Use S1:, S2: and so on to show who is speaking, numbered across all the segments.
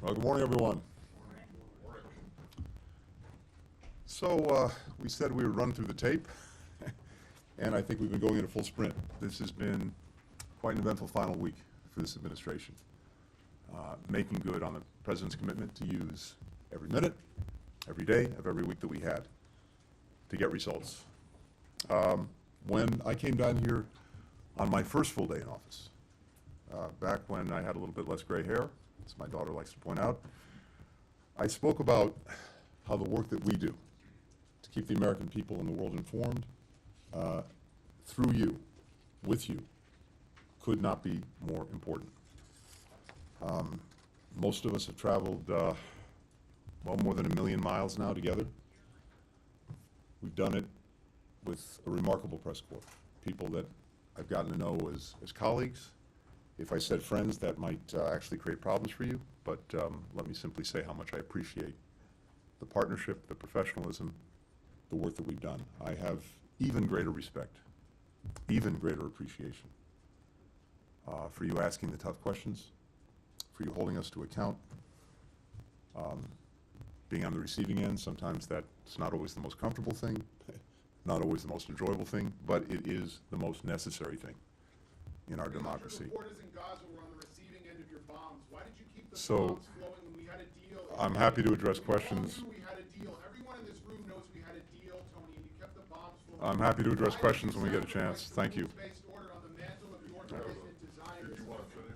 S1: Well, good morning, everyone. So we said we would run through the tape, and I think we've been going in a full sprint. This has been quite an eventful final week for this administration, making good on the president's commitment to use every minute, every day of every week that we had to get results. When I came down here on my first full day in office, back when I had a little bit less gray hair, as my daughter likes to point out, I spoke about how the work that we do to keep the American people and the world informed through you, with you, could not be more important. Most of us have traveled well, more than 1 million miles now together. We've done it with a remarkable press corps, people that I've gotten to know as colleagues. If I said friends, that might actually create problems for you, but let me simply say how much I appreciate the partnership, the professionalism, the work that we've done. I have even greater respect, even greater appreciation for you asking the tough questions, for you holding us to account, being on the receiving end. Sometimes that's not always the most comfortable thing, not always the most enjoyable thing, but it is the most necessary thing in our democracy.
S2: Reporters in Gaza were on the receiving end of your bombs. Why did you keep the bombs flowing when we had a deal?
S1: I'm happy to address questions.
S2: We had a deal. Everyone in this room knows we had a deal, Tony, and you kept the bombs flowing.
S1: I'm happy to address questions when we get a chance. Thank you.
S2: Order on the mantle of your commitment to Zionism.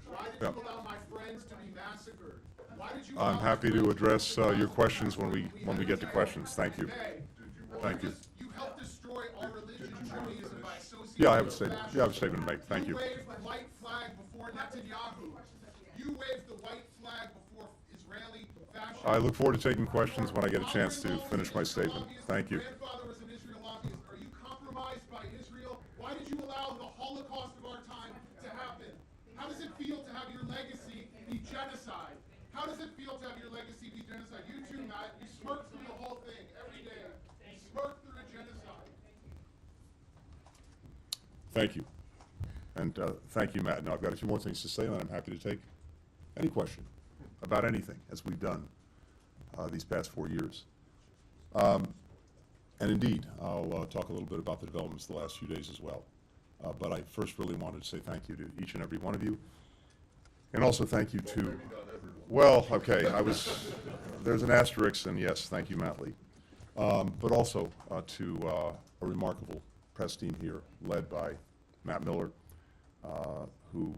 S2: Why did you allow my friends to be massacred? Why did you
S1: I'm happy to address your questions when we get to questions. Thank you. Thank you.
S2: You helped destroy our religion, Judaism, by association.
S1: Yeah, I have a statement. Yeah, I have a statement to make. Thank you.
S2: You waved the white flag before Netanyahu. You waved the white flag before Israeli fascism.
S1: I look forward to taking questions when I get a chance to finish my statement. Thank you.
S2: Your grandfather was an Israel lobbyist. Are you compromised by Israel? Why did you allow the Holocaust of our time to happen? How does it feel to have your legacy be genocide? How does it feel to have your legacy be genocide? You too, Matt. You smirk through the whole thing every day. You smirk through a genocide.
S1: Thank you. And thank you, Matt. Now, I've got a few more things to say, and then I'm happy to take any question about anything, as we've done these past 4 years. And indeed, I'll talk a little bit about the developments the last few days as well. But I first really wanted to say thank you to each and every one of you. And also thank you to, well, okay, there's an asterisk, and yes, thank you, Matt Lee. But also to a remarkable press team here, led by Matt Miller, who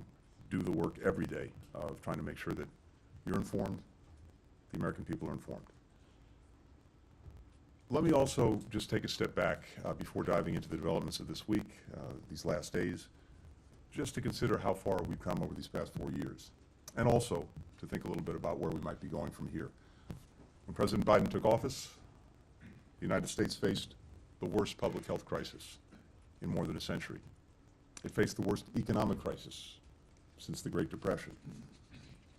S1: do the work every day of trying to make sure that you're informed, the American people are informed. Let me also just take a step back before diving into the developments of this week, these last days, just to consider how far we've come over these past 4 years, and also to think a little bit about where we might be going from here. When President Biden took office, the United States faced the worst public health crisis in more than a century. It faced the worst economic crisis since the Great Depression,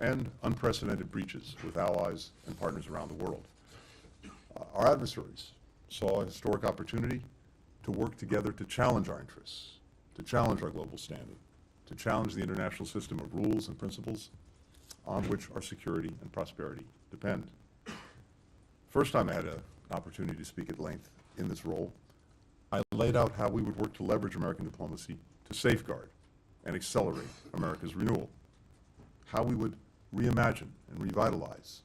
S1: and unprecedented breaches with allies and partners around the world. Our adversaries saw a historic opportunity to work together to challenge our interests, to challenge our global standing, to challenge the international system of rules and principles on which our security and prosperity depend. First time I had an opportunity to speak at length in this role, I laid out how we would work to leverage American diplomacy to safeguard and accelerate America's renewal, how we would reimagine and revitalize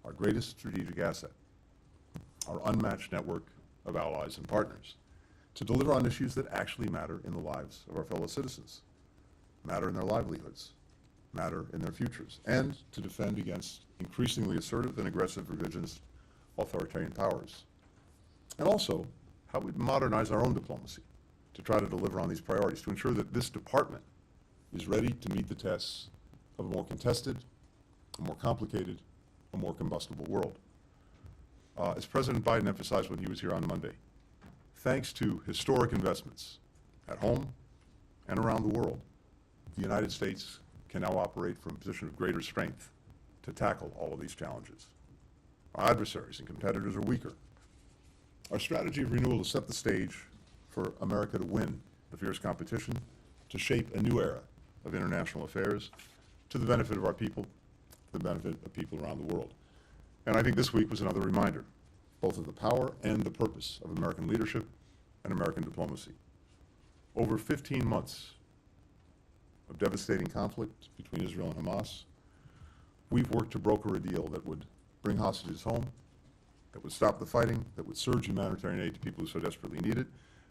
S1: our greatest strategic asset, our unmatched network of allies and partners, to deliver on issues that actually matter in the lives of our fellow citizens, matter in their livelihoods, matter in their futures, and to defend against increasingly assertive and aggressive revisionist authoritarian powers. And also, how we modernize our own diplomacy to try to deliver on these priorities, to ensure that this department is ready to meet the tests of a more contested, a more complicated, a more combustible world. As President Biden emphasized when he was here on Monday, thanks to historic investments at home and around the world, the United States can now operate from a position of greater strength to tackle all of these challenges. Our adversaries and competitors are weaker. Our strategy of renewal has set the stage for America to win the fierce competition, to shape a new era of international affairs to the benefit of our people, the benefit of people around the world. And I think this week was another reminder, both of the power and the purpose of American leadership and American diplomacy. Over 15 months of devastating conflict between Israel and Hamas, we've worked to broker a deal that would bring hostages home, that would stop the fighting, that would surge humanitarian aid to people who so desperately need it,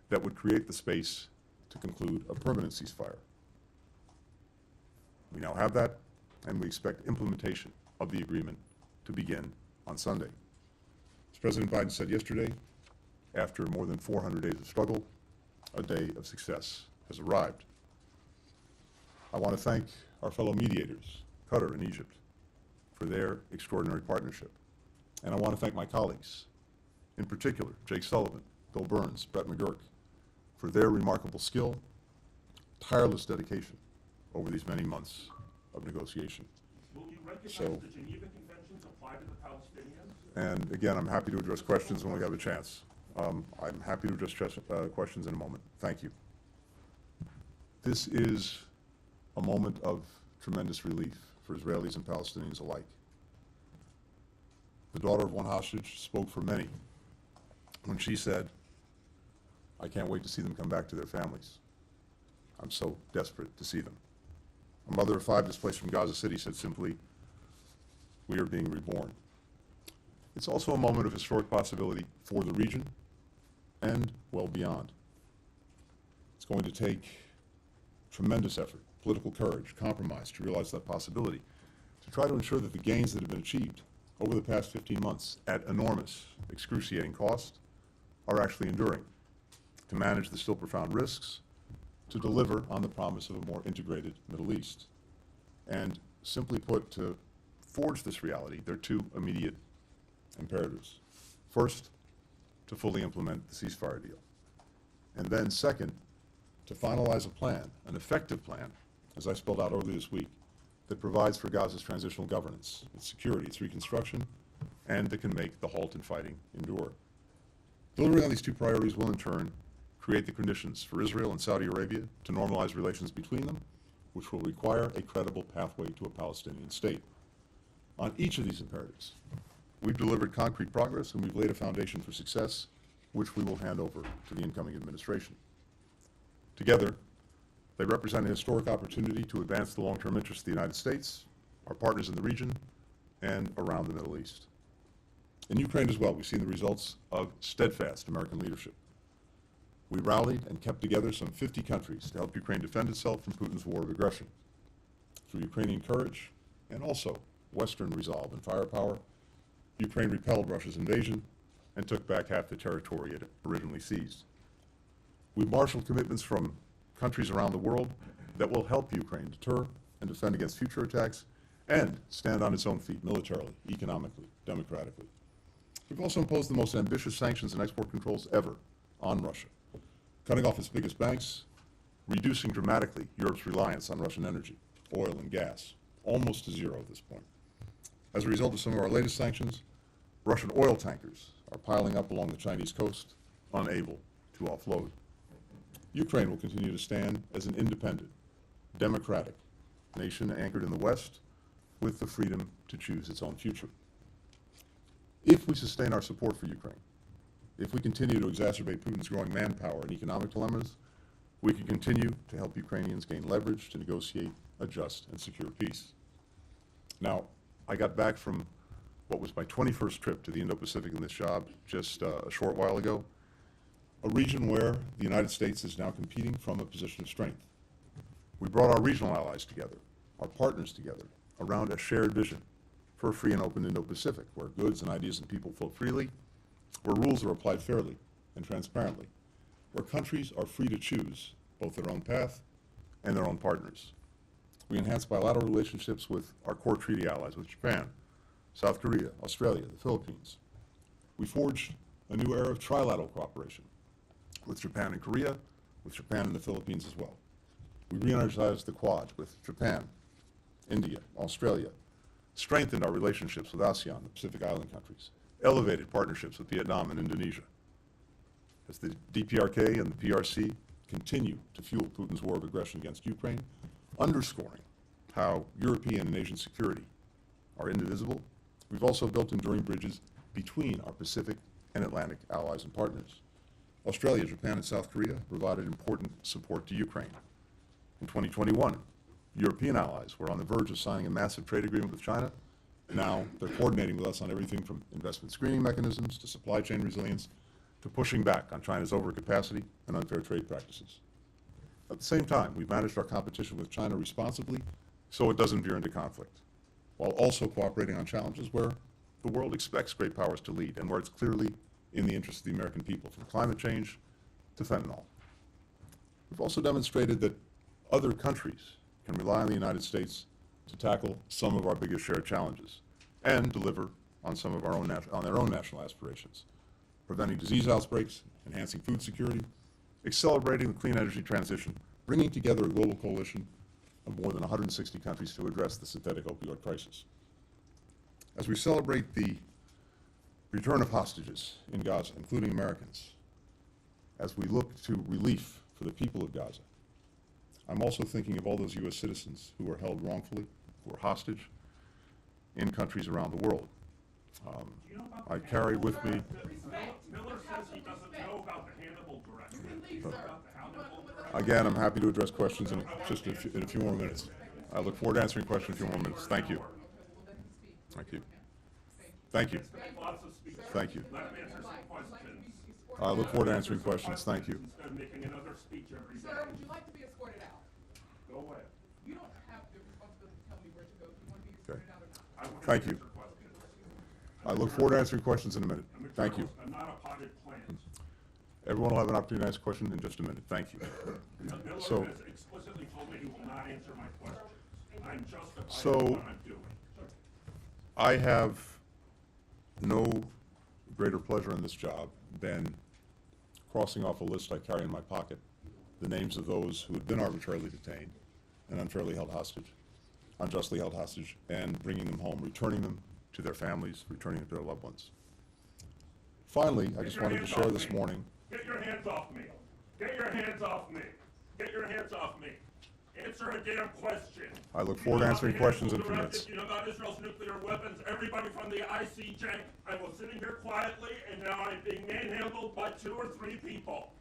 S1: that would create the space to conclude a permanent ceasefire. We now have that, and we expect implementation of the agreement to begin on Sunday. As President Biden said yesterday, after more than 400 days of struggle, a day of success has arrived. I want to thank our fellow mediators, Qatar and Egypt, for their extraordinary partnership. And I want to thank my colleagues, in particular, Jake Sullivan, Bill Burns, Brett McGurk, for their remarkable skill, tireless dedication over these many months of negotiation.
S3: Will you recognize
S1: So-
S3: the Geneva Conventions apply to the Palestinians?
S1: And again, I'm happy to address questions when we have a chance. I'm happy to address questions in a moment. Thank you. This is a moment of tremendous relief for Israelis and Palestinians alike. The daughter of one hostage spoke for many when she said, "I can't wait to see them come back to their families. I'm so desperate to see them." A mother of 5 displaced from Gaza City said simply, "We are being reborn." It's also a moment of historic possibility for the region and well beyond. It's going to take tremendous effort, political courage, compromise to realize that possibility, to try to ensure that the gains that have been achieved over the past 15 months at enormous, excruciating cost are actually enduring, to manage the still profound risks, to deliver on the promise of a more integrated Middle East. And simply put, to forge this reality, there are 2 immediate imperatives. First, to fully implement the ceasefire deal. And then second, to finalize a plan, an effective plan, as I spelled out earlier this week, that provides for Gaza's transitional governance, its security, its reconstruction, and that can make the halt in fighting endure. Delivering on these 2 priorities will in turn create the conditions for Israel and Saudi Arabia to normalize relations between them, which will require a credible pathway to a Palestinian state. On each of these imperatives, we've delivered concrete progress and we've laid a foundation for success, which we will hand over to the incoming administration. Together, they represent a historic opportunity to advance the long-term interests of the United States, our partners in the region, and around the Middle East. In Ukraine as well, we've seen the results of steadfast American leadership. We rallied and kept together some 50 countries to help Ukraine defend itself from Putin's war of aggression. Through Ukrainian courage and also Western resolve and firepower, Ukraine repelled Russia's invasion and took back half the territory it originally seized. We've marshaled commitments from countries around the world that will help Ukraine deter and defend against future attacks and stand on its own feet militarily, economically, democratically. We've also imposed the most ambitious sanctions and export controls ever on Russia, cutting off its biggest banks, reducing dramatically Europe's reliance on Russian energy, oil and gas, almost to zero at this point. As a result of some of our latest sanctions, Russian oil tankers are piling up along the Chinese coast, unable to offload. Ukraine will continue to stand as an independent, democratic nation anchored in the West with the freedom to choose its own future. If we sustain our support for Ukraine, if we continue to exacerbate Putin's growing manpower and economic dilemmas, we can continue to help Ukrainians gain leverage to negotiate a just and secure peace. Now, I got back from what was my 21st trip to the Indo-Pacific in this job just a short while ago, a region where the United States is now competing from a position of strength. We brought our regional allies together, our partners together, around a shared vision for a free and open Indo-Pacific, where goods and ideas and people flow freely, where rules are applied fairly and transparently, where countries are free to choose both their own path and their own partners. We enhanced bilateral relationships with our core treaty allies, with Japan, South Korea, Australia, the Philippines. We forged a new era of trilateral cooperation with Japan and Korea, with Japan and the Philippines as well. We re-energized the Quad with Japan, India, Australia, strengthened our relationships with ASEAN, the Pacific Island countries, elevated partnerships with Vietnam and Indonesia. As the DPRK and the PRC continue to fuel Putin's war of aggression against Ukraine, underscoring how European and Asian security are indivisible, we've also built enduring bridges between our Pacific and Atlantic allies and partners. Australia, Japan, and South Korea provided important support to Ukraine. In 2021, European allies were on the verge of signing a massive trade agreement with China. Now they're coordinating with us on everything from investment screening mechanisms to supply chain resilience to pushing back on China's overcapacity and unfair trade practices. At the same time, we've managed our competition with China responsibly so it doesn't veer into conflict, while also cooperating on challenges where the world expects great powers to lead and where it's clearly in the interest of the American people, from climate change to fentanyl. We've also demonstrated that other countries can rely on the United States to tackle some of our biggest shared challenges and deliver on some of their own national aspirations, preventing disease outbreaks, enhancing food security, accelerating the clean energy transition, bringing together a global coalition of more than 160 countries to address the synthetic opioid crisis. As we celebrate the return of hostages in Gaza, including Americans, as we look to relief for the people of Gaza, I'm also thinking of all those U.S. citizens who are held wrongfully, who are hostage in countries around the world. I carry with me.
S3: Miller says he doesn't know about the Hannibal Directive.
S1: Again, I'm happy to address questions in a few more minutes. I look forward to answering questions in a few more minutes. Thank you. Thank you. Thank you. Thank you.
S3: Let him answer some questions.
S1: I look forward to answering questions. Thank you.
S3: Instead of making another speech every day.
S4: Sir, would you like to be escorted out?
S3: Go away.
S4: You don't have the responsibility to tell me where to go. Do you want to be
S1: Okay.
S4: escorted out or not?
S3: I want to
S1: Thank you.
S3: answer questions.
S1: I look forward to answering questions in a minute.
S3: I'm a
S1: Thank you.
S3: journalist. I'm not a potted plant.
S1: Everyone will have an opportunity to ask a question in just a minute. Thank you.
S3: Miller
S1: So-
S3: has explicitly told me he will not answer my questions. I'm justified
S1: So-
S3: in what I'm doing.
S1: I have no greater pleasure in this job than crossing off a list I carry in my pocket, the names of those who had been arbitrarily detained and unfairly held hostage, unjustly held hostage, and bringing them home, returning them to their families, returning them to their loved ones. Finally, I just wanted to share this morning.
S3: Get your hands off me. Get your hands off me. Get your hands off me. Answer a damn question.
S1: I look forward to answering questions in a few minutes.
S3: You know about Israel's nuclear weapons? Everybody from the ICJ. I was sitting here quietly, and now I'm being manhandled by 2 or 3 people.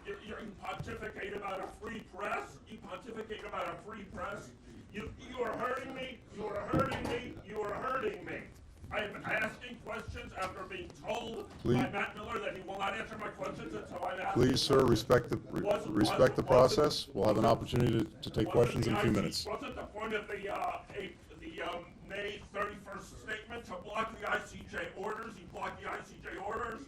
S3: You pontificate about a free press. You pontificate about a free press. You are hurting me. You are hurting me. You are hurting me. I'm asking questions after being told by Matt Miller that he will not answer my questions until I'm asked.
S1: Please, sir, respect the process. We'll have an opportunity to take questions in a few minutes.
S3: Wasn't the point of the May 31st statement to block the ICJ orders? You blocked the ICJ orders?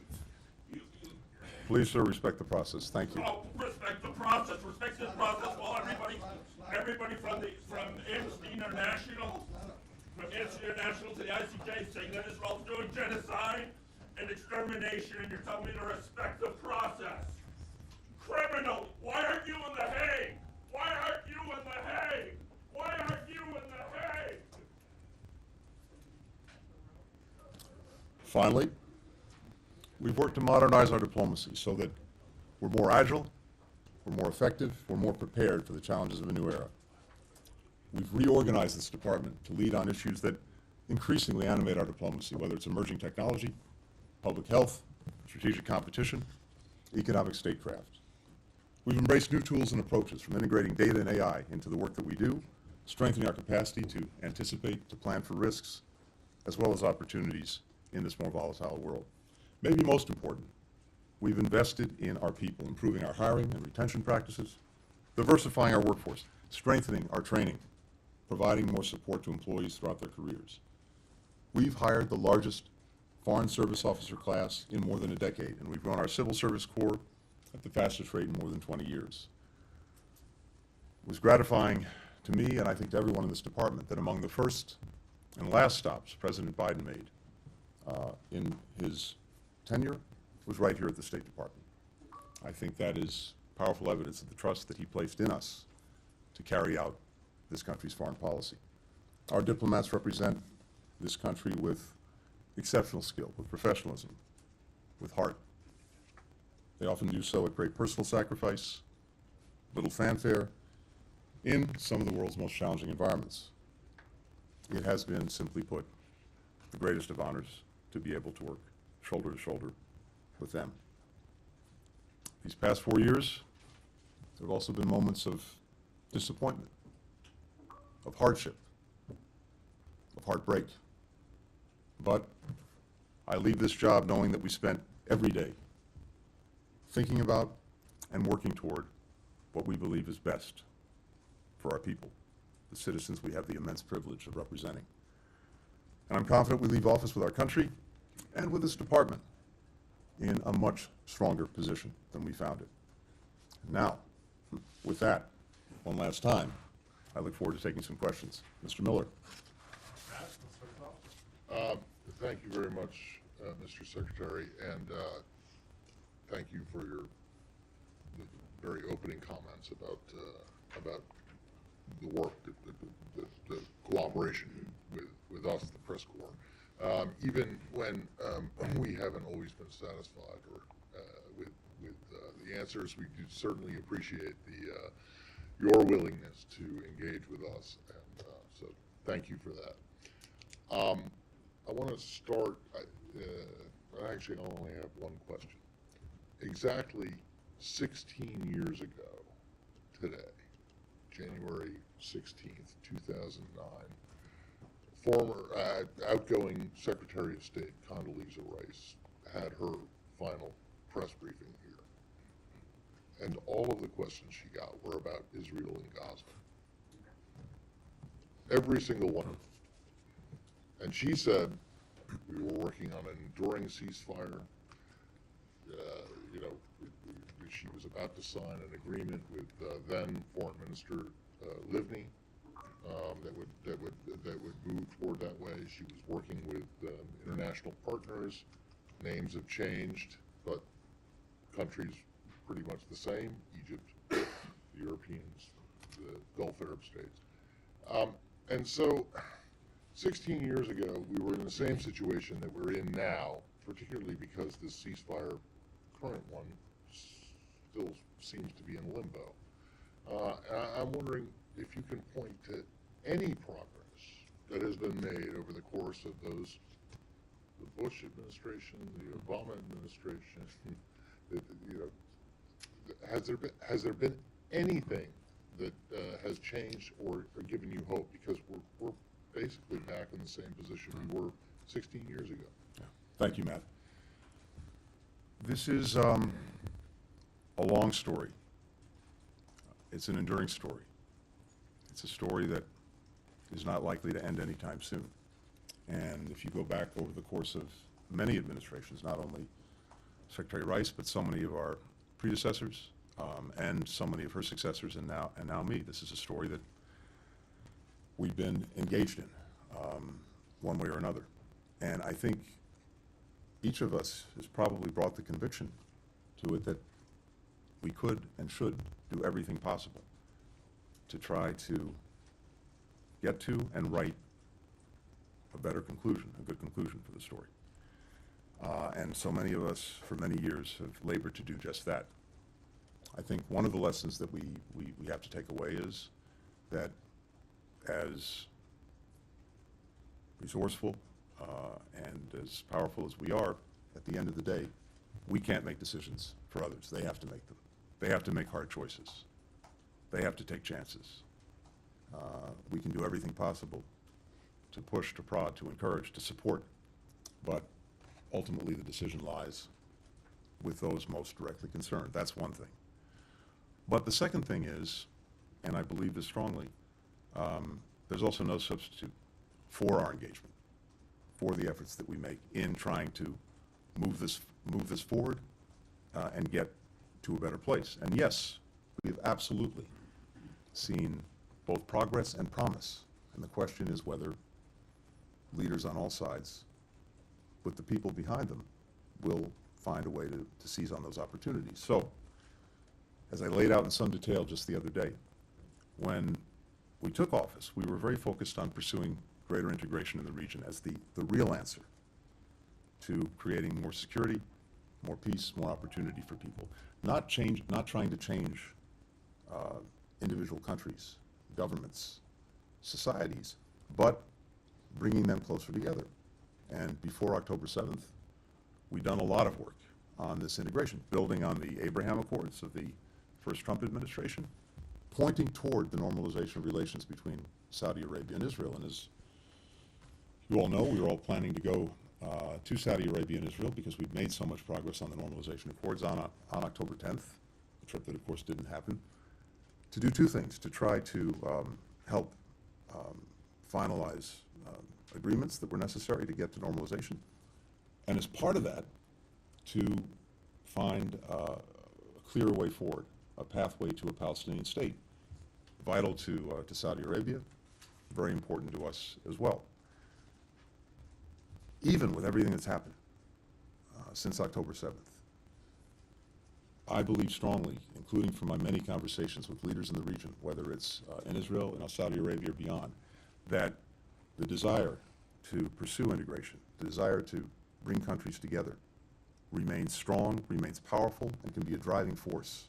S1: Please, sir, respect the process. Thank you.
S3: Oh, respect the process. Respect this process while everybody from Amnesty International, to the ICJ saying that Israel's doing genocide and extermination, and you're telling me to respect the process. Criminal, why aren't you in the Hague? Why aren't you in the Hague? Why aren't you in the Hague?
S1: Finally, we've worked to modernize our diplomacy so that we're more agile, we're more effective, we're more prepared for the challenges of a new era. We've reorganized this department to lead on issues that increasingly animate our diplomacy, whether it's emerging technology, public health, strategic competition, economic statecraft. We've embraced new tools and approaches, from integrating data and AI into the work that we do, strengthening our capacity to anticipate, to plan for risks, as well as opportunities in this more volatile world. Maybe most important, we've invested in our people, improving our hiring and retention practices, diversifying our workforce, strengthening our training, providing more support to employees throughout their careers. We've hired the largest foreign service officer class in more than a decade, and we've grown our civil service corps at the fastest rate in more than 20 years. It was gratifying to me, and I think to everyone in this department, that among the first and last stops President Biden made in his tenure was right here at the State Department. I think that is powerful evidence of the trust that he placed in us to carry out this country's foreign policy. Our diplomats represent this country with exceptional skill, with professionalism, with heart. They often do so at great personal sacrifice, little fanfare, in some of the world's most challenging environments. it has been, simply put, the greatest of honors to be able to work shoulder to shoulder with them. These past 4 years, there have also been moments of disappointment, of hardship, of heartbreak. But I leave this job knowing that we spent every day thinking about and working toward what we believe is best for our people, the citizens we have the immense privilege of representing. And I'm confident we leave office with our country and with this department in a much stronger position than we found it. Now, with that, one last time, I look forward to taking some questions. Mr. Miller.
S5: Thank you very much, Mr. Secretary, and thank you for your very opening comments about the work, the cooperation with us, the press corps. Even when we haven't always been satisfied with the answers, we do certainly appreciate your willingness to engage with us, and so thank you for that. I want to start, actually I only have one question. Exactly 16 years ago today, January 16th, 2009, former outgoing Secretary of State Condoleezza Rice had her final press briefing here. And all of the questions she got were about Israel and Gaza. Every single one of them. And she said we were working on an enduring ceasefire. She was about to sign an agreement with then Foreign Minister Livni that would move toward that way. She was working with international partners. Names have changed, but countries pretty much the same: Egypt, the Europeans, the Gulf Arab states. And so 16 years ago, we were in the same situation that we're in now, particularly because this ceasefire, current one, still seems to be in limbo. I'm wondering if you can point to any progress that has been made over the course of the Bush administration, the Obama administration. Has there been anything that has changed or given you hope? Because we're basically back in the same position we were 16 years ago.
S1: Yeah. Thank you, Matt. This is a long story. It's an enduring story. It's a story that is not likely to end anytime soon. And if you go back over the course of many administrations, not only Secretary Rice, but so many of our predecessors and so many of her successors, and now me, this is a story that we've been engaged in one way or another. And I think each of us has probably brought the conviction to it that we could and should do everything possible to try to get to and write a better conclusion, a good conclusion for the story. And so many of us, for many years, have labored to do just that. I think one of the lessons that we have to take away is that as resourceful and as powerful as we are, at the end of the day, we can't make decisions for others. They have to make them. They have to make hard choices. They have to take chances. We can do everything possible to push, to prod, to encourage, to support, but ultimately the decision lies with those most directly concerned. That's one thing. But the second thing is, and I believe this strongly, there's also no substitute for our engagement, for the efforts that we make in trying to move this forward and get to a better place. And yes, we have absolutely seen both progress and promise. And the question is whether leaders on all sides, with the people behind them, will find a way to seize on those opportunities. So, as I laid out in some detail just the other day, when we took office, we were very focused on pursuing greater integration in the region as the real answer to creating more security, more peace, more opportunity for people. Not trying to change individual countries, governments, societies, but bringing them closer together. And before October 7th, we've done a lot of work on this integration, building on the Abraham Accords of the first Trump administration, pointing toward the normalization of relations between Saudi Arabia and Israel. And as you all know, we were all planning to go to Saudi Arabia and Israel because we'd made so much progress on the normalization accords on October 10th, a trip that of course didn't happen, to do two things: to try to help finalize agreements that were necessary to get to normalization, and as part of that, to find a clearer way forward, a pathway to a Palestinian state, vital to Saudi Arabia, very important to us as well. Even with everything that's happened since October 7th, I believe strongly, including from my many conversations with leaders in the region, whether it's in Israel, in Saudi Arabia, or beyond, that the desire to pursue integration, the desire to bring countries together, remains strong, remains powerful, and can be a driving force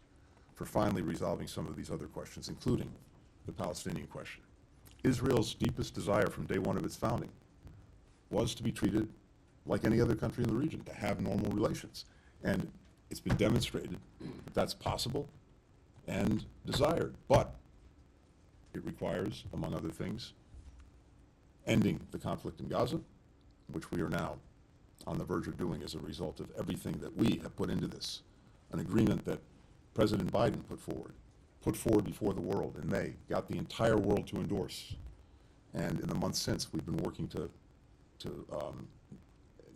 S1: for finally resolving some of these other questions, including the Palestinian question. Israel's deepest desire from day one of its founding was to be treated like any other country in the region, to have normal relations. And it's been demonstrated that that's possible and desired, but it requires, among other things, ending the conflict in Gaza, which we are now on the verge of doing as a result of everything that we have put into this, an agreement that President Biden put forward before the world in May, got the entire world to endorse. And in the months since, we've been working to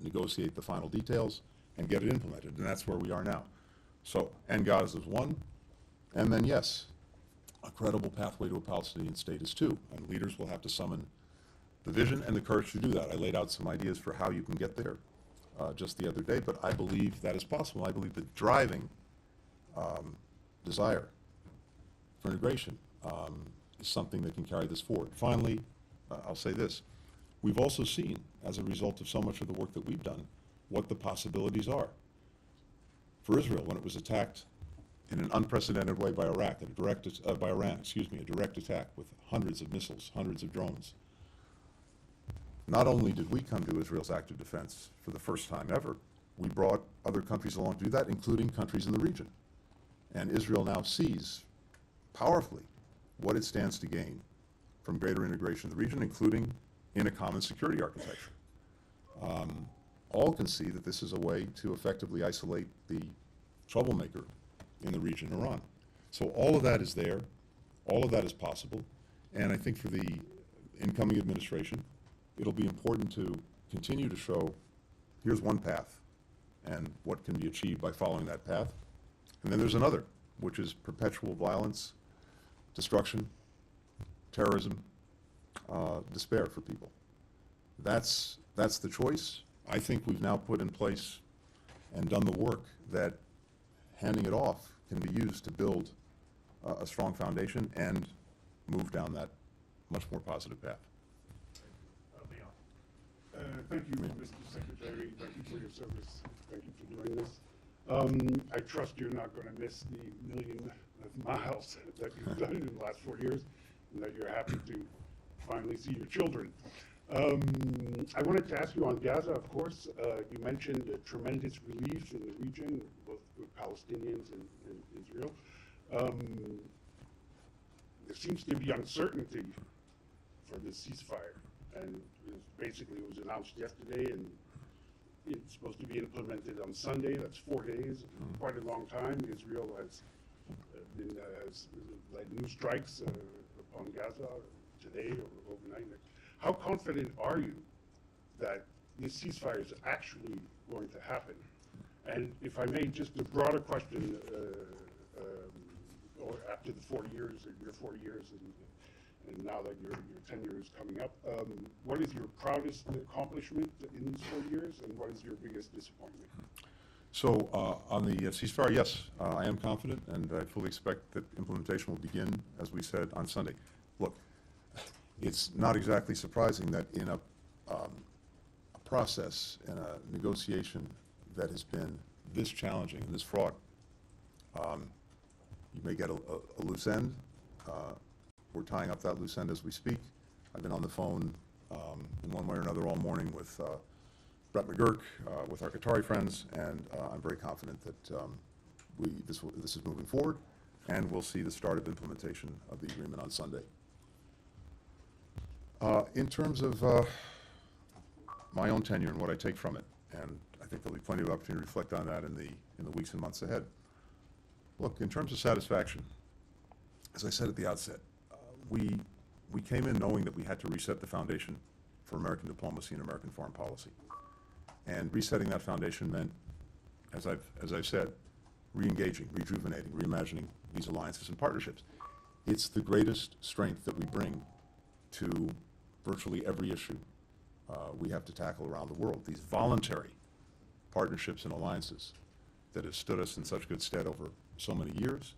S1: negotiate the final details and get it implemented, and that's where we are now. So, end Gaza is one, and then yes, a credible pathway to a Palestinian state is two, and leaders will have to summon the vision and the courage to do that. I laid out some ideas for how you can get there just the other day, but I believe that is possible. I believe the driving desire for integration is something that can carry this forward. Finally, I'll say this. We've also seen, as a result of so much of the work that we've done, what the possibilities are. For Israel, when it was attacked in an unprecedented way by Iran, a direct attack with hundreds of missiles, hundreds of drones. Not only did we come to Israel's active defense for the first time ever, we brought other countries along to do that, including countries in the region. And Israel now sees powerfully what it stands to gain from greater integration in the region, including in a common security architecture. All can see that this is a way to effectively isolate the troublemaker in the region, Iran. So all of that is there, all of that is possible, and I think for the incoming administration, it'll be important to continue to show, here's one path, and what can be achieved by following that path. And then there's another, which is perpetual violence, destruction, terrorism, despair for people. That's the choice. I think we've now put in place and done the work that handing it off can be used to build a strong foundation and move down that much more positive path.
S6: Thank you, Mr. Secretary. Thank you for your service. Thank you for doing this. I trust you're not going to miss the million of miles that you've done in the last 4 years, and that you're happy to finally see your children. I wanted to ask you on Gaza, of course. You mentioned a tremendous relief in the region, both with Palestinians and Israel. There seems to be uncertainty for the ceasefire, and basically it was announced yesterday, and it's supposed to be implemented on Sunday. That's 4 days, quite a long time. Israel has led new strikes upon Gaza today or overnight. How confident are you that this ceasefire is actually going to happen? And if I may, just a broader question, or after the 4 years, or your 4 years, and now that your tenure is coming up, what is your proudest accomplishment in these 4 years, and what is your biggest disappointment?
S1: So on the ceasefire, yes, I am confident, and I fully expect that implementation will begin, as we said, on Sunday. Look, it's not exactly surprising that in a process, in a negotiation that has been this challenging and this fraught, you may get a loose end. We're tying up that loose end as we speak. I've been on the phone in one way or another all morning with Brett McGurk, with our Qatari friends, and I'm very confident that this is moving forward, and we'll see the start of implementation of the agreement on Sunday. In terms of my own tenure and what I take from it, and I think there'll be plenty of opportunity to reflect on that in the weeks and months ahead. Look, in terms of satisfaction, as I said at the outset, we came in knowing that we had to reset the foundation for American diplomacy and American foreign policy. And resetting that foundation meant, as I've said, re-engaging, rejuvenating, reimagining these alliances and partnerships. It's the greatest strength that we bring to virtually every issue we have to tackle around the world. These voluntary partnerships and alliances that have stood us in such good stead over so many years,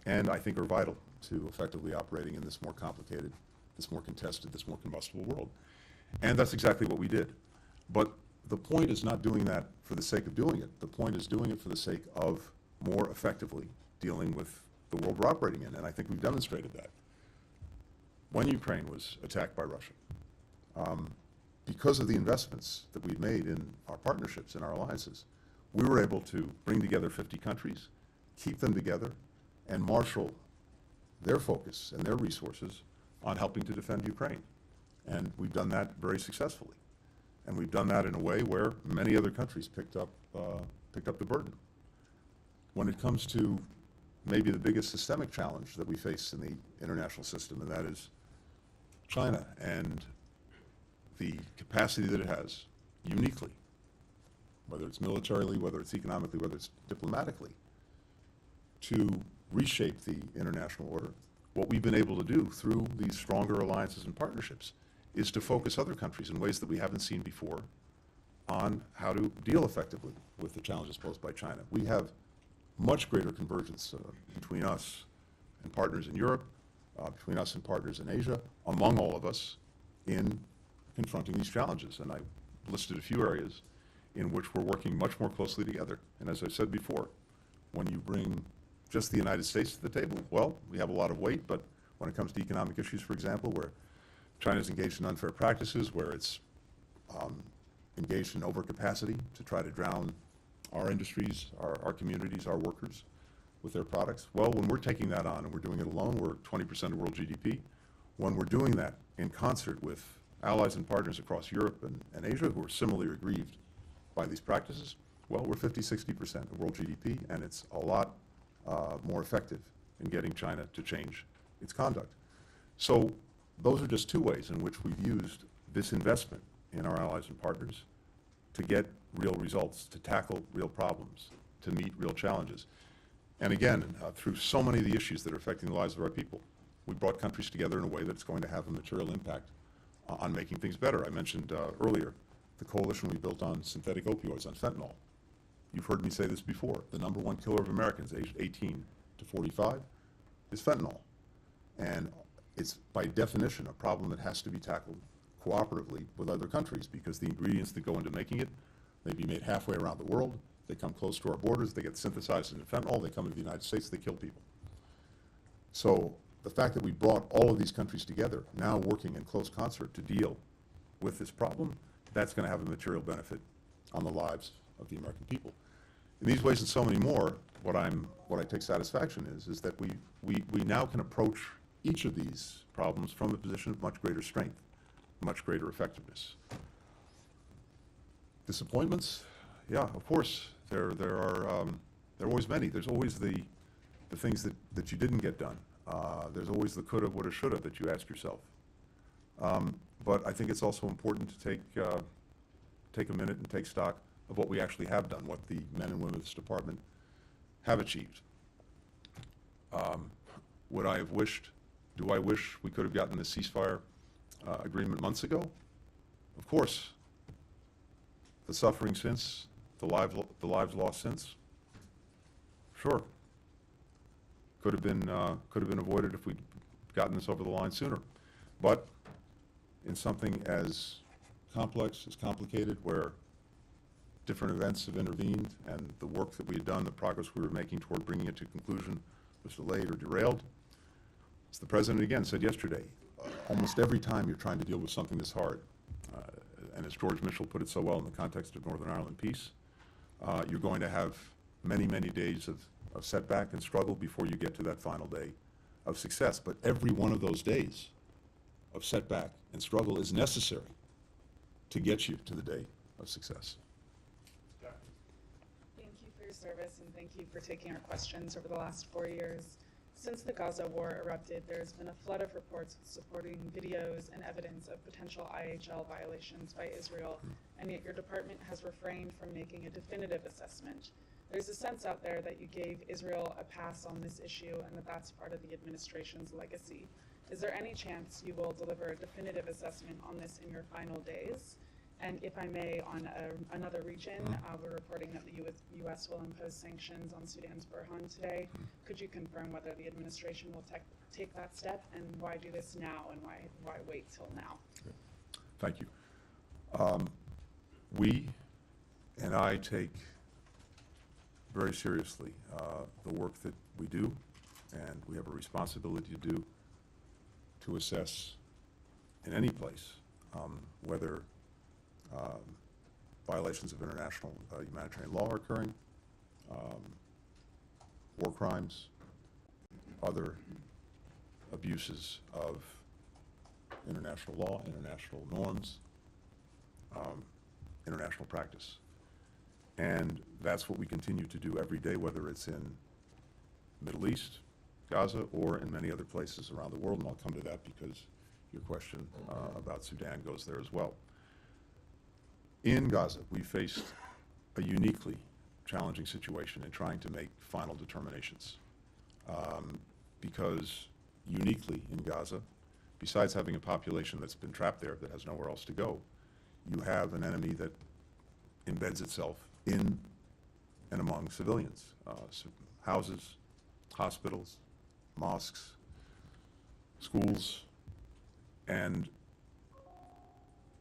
S1: and I think are vital to effectively operating in this more complicated, this more contested, this more combustible world. And that's exactly what we did. But the point is not doing that for the sake of doing it. The point is doing it for the sake of more effectively dealing with the world we're operating in, and I think we've demonstrated that. When Ukraine was attacked by Russia, because of the investments that we've made in our partnerships and our alliances, we were able to bring together 50 countries, keep them together, and marshal their focus and their resources on helping to defend Ukraine. And we've done that very successfully. And we've done that in a way where many other countries picked up the burden. When it comes to maybe the biggest systemic challenge that we face in the international system, and that is China and the capacity that it has, uniquely, whether it's militarily, whether it's economically, whether it's diplomatically, to reshape the international order. What we've been able to do through these stronger alliances and partnerships is to focus other countries in ways that we haven't seen before on how to deal effectively with the challenges posed by China. We have much greater convergence between us and partners in Europe, between us and partners in Asia, among all of us in confronting these challenges. And I listed a few areas in which we're working much more closely together. And as I said before, when you bring just the United States to the table, well, we have a lot of weight, but when it comes to economic issues, for example, where China's engaged in unfair practices, where it's engaged in overcapacity to try to drown our industries, our communities, our workers with their products, well, when we're taking that on and we're doing it alone, we're 20% of world GDP. When we're doing that in concert with allies and partners across Europe and Asia who are similarly aggrieved by these practices, well, we're 50-60% of world GDP, and it's a lot more effective in getting China to change its conduct. So those are just two ways in which we've used this investment in our allies and partners to get real results, to tackle real problems, to meet real challenges. And again, through so many of the issues that are affecting the lives of our people, we brought countries together in a way that's going to have a material impact on making things better. I mentioned earlier the coalition we built on synthetic opioids, on fentanyl. You've heard me say this before. The number one killer of Americans aged 18 to 45 is fentanyl. And it's by definition a problem that has to be tackled cooperatively with other countries, because the ingredients that go into making it may be made halfway around the world. They come close to our borders. They get synthesized into fentanyl. They come into the United States. They kill people. So the fact that we brought all of these countries together, now working in close concert to deal with this problem, that's going to have a material benefit on the lives of the American people. In these ways and so many more, what I take satisfaction is that we now can approach each of these problems from a position of much greater strength, much greater effectiveness. Disappointments? Yeah, of course. There are always many. There's always the things that you didn't get done. There's always the coulda, woulda, shoulda that you ask yourself. But I think it's also important to take a minute and take stock of what we actually have done, what the men and women of this department have achieved. Would I have wished, do I wish we could have gotten the ceasefire agreement months ago? Of course. The suffering since, the lives lost since, sure. Could have been avoided if we'd gotten this over the line sooner. But in something as complex, as complicated, where different events have intervened and the work that we had done, the progress we were making toward bringing it to conclusion was delayed or derailed, as the President again said yesterday, almost every time you're trying to deal with something this hard, And as George Mitchell put it so well in the context of Northern Ireland peace, you're going to have many, many days of setback and struggle before you get to that final day of success. But every one of those days of setback and struggle is necessary to get you to the day of success.
S7: Thank you for your service, and thank you for taking our questions over the last 4 years. Since the Gaza war erupted, there's been a flood of reports supporting videos and evidence of potential IHL violations by Israel, and yet your department has refrained from making a definitive assessment. There's a sense out there that you gave Israel a pass on this issue and that that's part of the administration's legacy. Is there any chance you will deliver a definitive assessment on this in your final days? And if I may, on another region, we're reporting that the U.S. will impose sanctions on Sudan's Burhan today. Could you confirm whether the administration will take that step, and why do this now, and why wait till now?
S1: Thank you. We and I take very seriously the work that we do, and we have a responsibility to do to assess in any place whether violations of international humanitarian law are occurring, war crimes, other abuses of international law, international norms, international practice. And that's what we continue to do every day, whether it's in the Middle East, Gaza, or in many other places around the world. And I'll come to that because your question about Sudan goes there as well. In Gaza, we faced a uniquely challenging situation in trying to make final determinations. Because uniquely in Gaza, besides having a population that's been trapped there that has nowhere else to go, you have an enemy that embeds itself in and among civilians, houses, hospitals, mosques, schools, and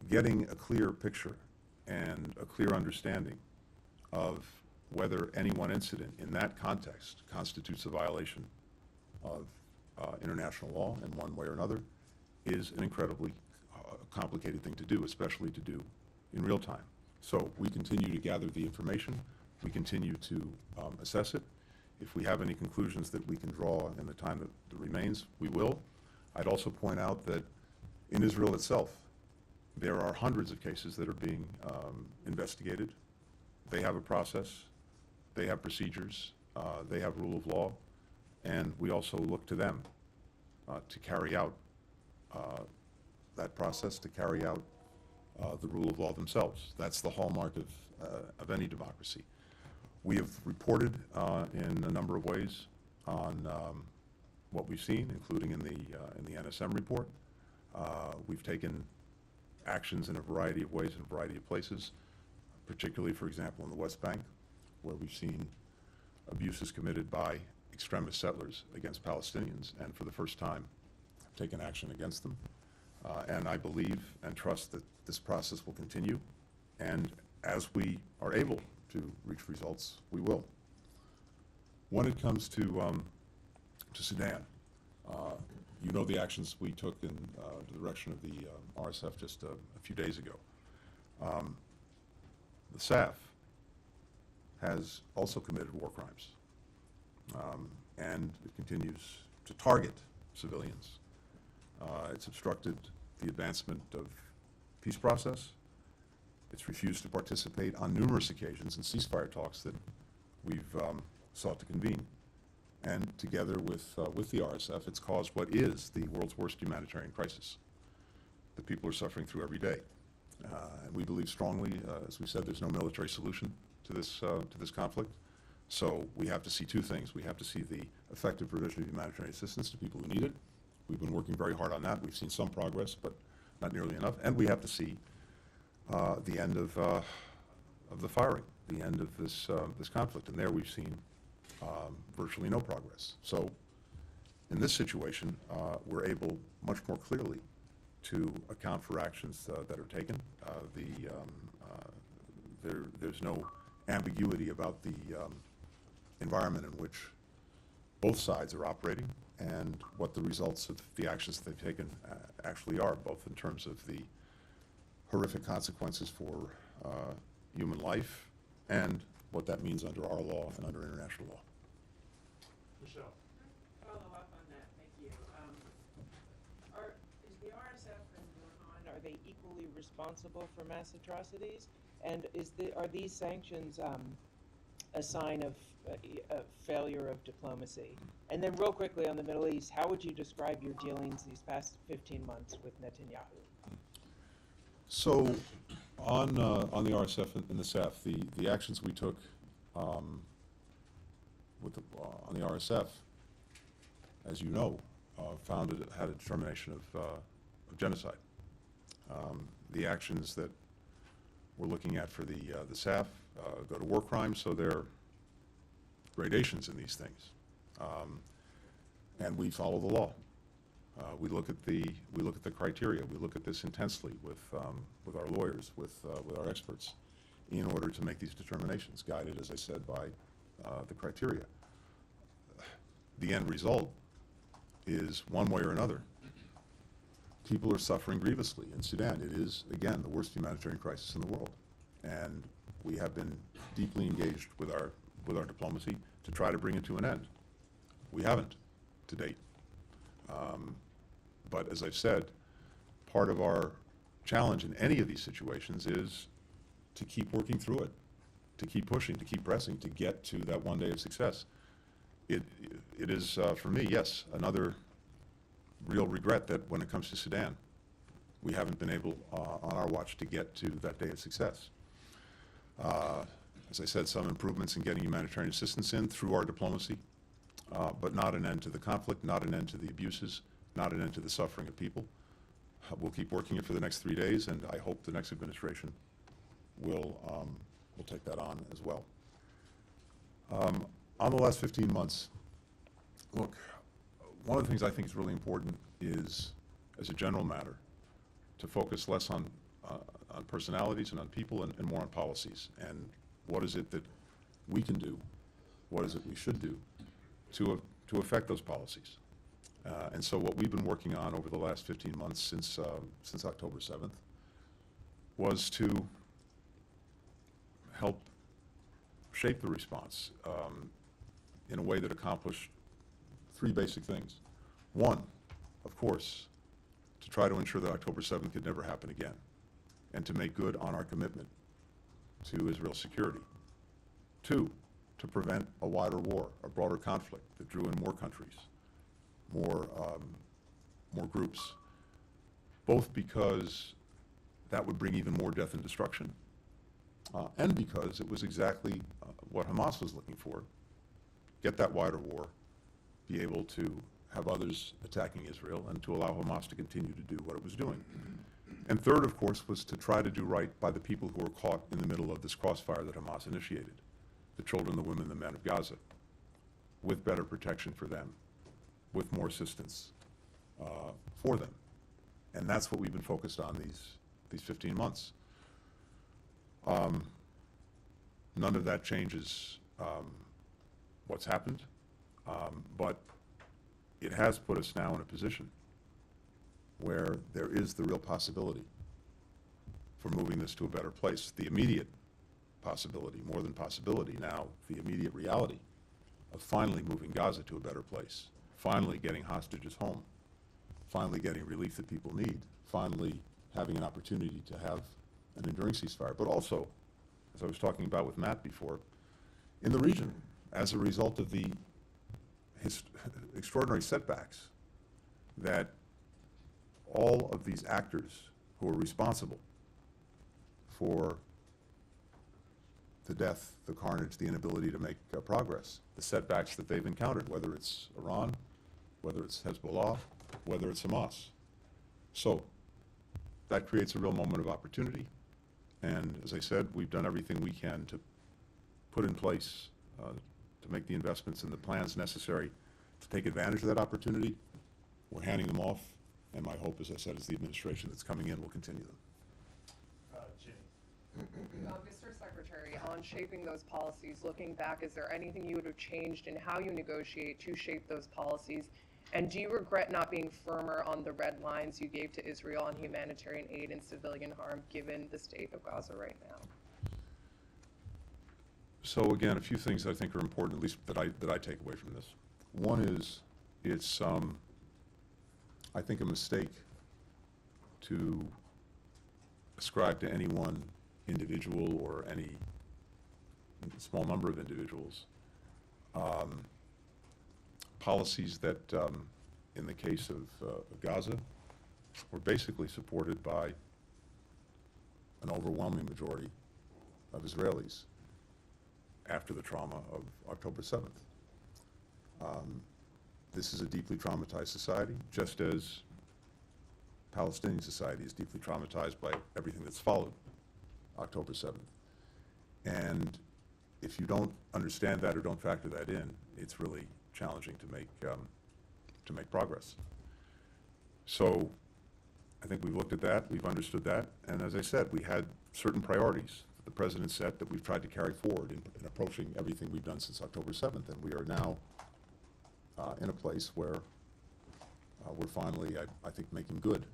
S1: getting a clear picture and a clear understanding of whether any one incident in that context constitutes a violation of international law in one way or another is an incredibly complicated thing to do, especially to do in real time. So we continue to gather the information, we continue to assess it. If we have any conclusions that we can draw in the time that remains, we will. I'd also point out that in Israel itself, there are hundreds of cases that are being investigated. They have a process, they have procedures, they have rule of law, and we also look to them to carry out that process, to carry out the rule of law themselves. That's the hallmark of any democracy. We have reported in a number of ways on what we've seen, including in the NSM report. We've taken actions in a variety of ways in a variety of places, particularly, for example, in the West Bank, where we've seen abuses committed by extremist settlers against Palestinians, and for the first time taken action against them. And I believe and trust that this process will continue, and as we are able to reach results, we will. When it comes to Sudan, you know the actions we took in the direction of the RSF just a few days ago. The SAF has also committed war crimes, and it continues to target civilians. It's obstructed the advancement of peace process. It's refused to participate on numerous occasions in ceasefire talks that we've sought to convene. And together with the RSF, it's caused what is the world's worst humanitarian crisis that people are suffering through every day. And we believe strongly, as we said, there's no military solution to this conflict. So we have to see two things. We have to see the effective provision of humanitarian assistance to people who need it. We've been working very hard on that. We've seen some progress, but not nearly enough. And we have to see the end of the firing, the end of this conflict. And there we've seen virtually no progress. So in this situation, we're able much more clearly to account for actions that are taken. There's no ambiguity about the environment in which both sides are operating and what the results of the actions that they've taken actually are, both in terms of the horrific consequences for human life and what that means under our law and under international law.
S6: Michelle.
S8: Follow up on that, thank you. Is the RSF and Burhan, are they equally responsible for mass atrocities? And are these sanctions a sign of a failure of diplomacy? And then real quickly on the Middle East, how would you describe your dealings these past 15 months with Netanyahu?
S1: So on the RSF and the SAF, the actions we took on the RSF, as you know, had a determination of genocide. The actions that we're looking at for the SAF go to war crimes, so there are gradations in these things, and we follow the law. We look at the criteria. We look at this intensely with our lawyers, with our experts, in order to make these determinations, guided, as I said, by the criteria. The end result is, one way or another, people are suffering grievously in Sudan. It is, again, the worst humanitarian crisis in the world, and we have been deeply engaged with our diplomacy to try to bring it to an end. We haven't to date. But as I've said, part of our challenge in any of these situations is to keep working through it, to keep pushing, to keep pressing, to get to that one day of success. It is, for me, yes, another real regret that when it comes to Sudan, we haven't been able on our watch to get to that day of success. As I said, some improvements in getting humanitarian assistance in through our diplomacy, but not an end to the conflict, not an end to the abuses, not an end to the suffering of people. We'll keep working it for the next 3 days, and I hope the next administration will take that on as well. On the last 15 months, look, one of the things I think is really important is, as a general matter, to focus less on personalities and on people and more on policies. And what is it that we can do? What is it we should do to affect those policies? And so what we've been working on over the last 15 months since October 7th was to help shape the response in a way that accomplished 3 basic things. One, of course, to try to ensure that October 7th could never happen again, and to make good on our commitment to Israel's security. 2, to prevent a wider war, a broader conflict that drew in more countries, more groups, both because that would bring even more death and destruction, and because it was exactly what Hamas was looking for: get that wider war, be able to have others attacking Israel, and to allow Hamas to continue to do what it was doing. And third, of course, was to try to do right by the people who were caught in the middle of this crossfire that Hamas initiated: the children, the women, the men of Gaza, with better protection for them, with more assistance for them. And that's what we've been focused on these 15 months. None of that changes what's happened, but it has put us now in a position where there is the real possibility for moving this to a better place. The immediate possibility, more than possibility now, the immediate reality of finally moving Gaza to a better place, finally getting hostages home, finally getting relief that people need, finally having an opportunity to have an enduring ceasefire, but also, as I was talking about with Matt before, in the region, as a result of the extraordinary setbacks that all of these actors who are responsible for the death, the carnage, the inability to make progress, the setbacks that they've encountered, whether it's Iran, whether it's Hezbollah, whether it's Hamas. So that creates a real moment of opportunity. And as I said, we've done everything we can to put in place, to make the investments and the plans necessary to take advantage of that opportunity. We're handing them off, and my hope, as I said, is the administration that's coming in will continue them.
S9: Mr. Secretary, on shaping those policies, looking back, is there anything you would have changed in how you negotiate to shape those policies? And do you regret not being firmer on the red lines you gave to Israel on humanitarian aid and civilian harm, given the state of Gaza right now?
S1: So again, a few things that I think are important, at least that I take away from this. One is it's I think a mistake to ascribe to any one individual or any small number of individuals policies that, in the case of Gaza, were basically supported by an overwhelming majority of Israelis after the trauma of October 7th. This is a deeply traumatized society, just as Palestinian society is deeply traumatized by everything that's followed October 7th. And if you don't understand that or don't factor that in, it's really challenging to make progress. So I think we've looked at that, we've understood that, and as I said, we had certain priorities that the President set that we've tried to carry forward in approaching everything we've done since October 7th, and we are now in a place where we're finally, I think, making good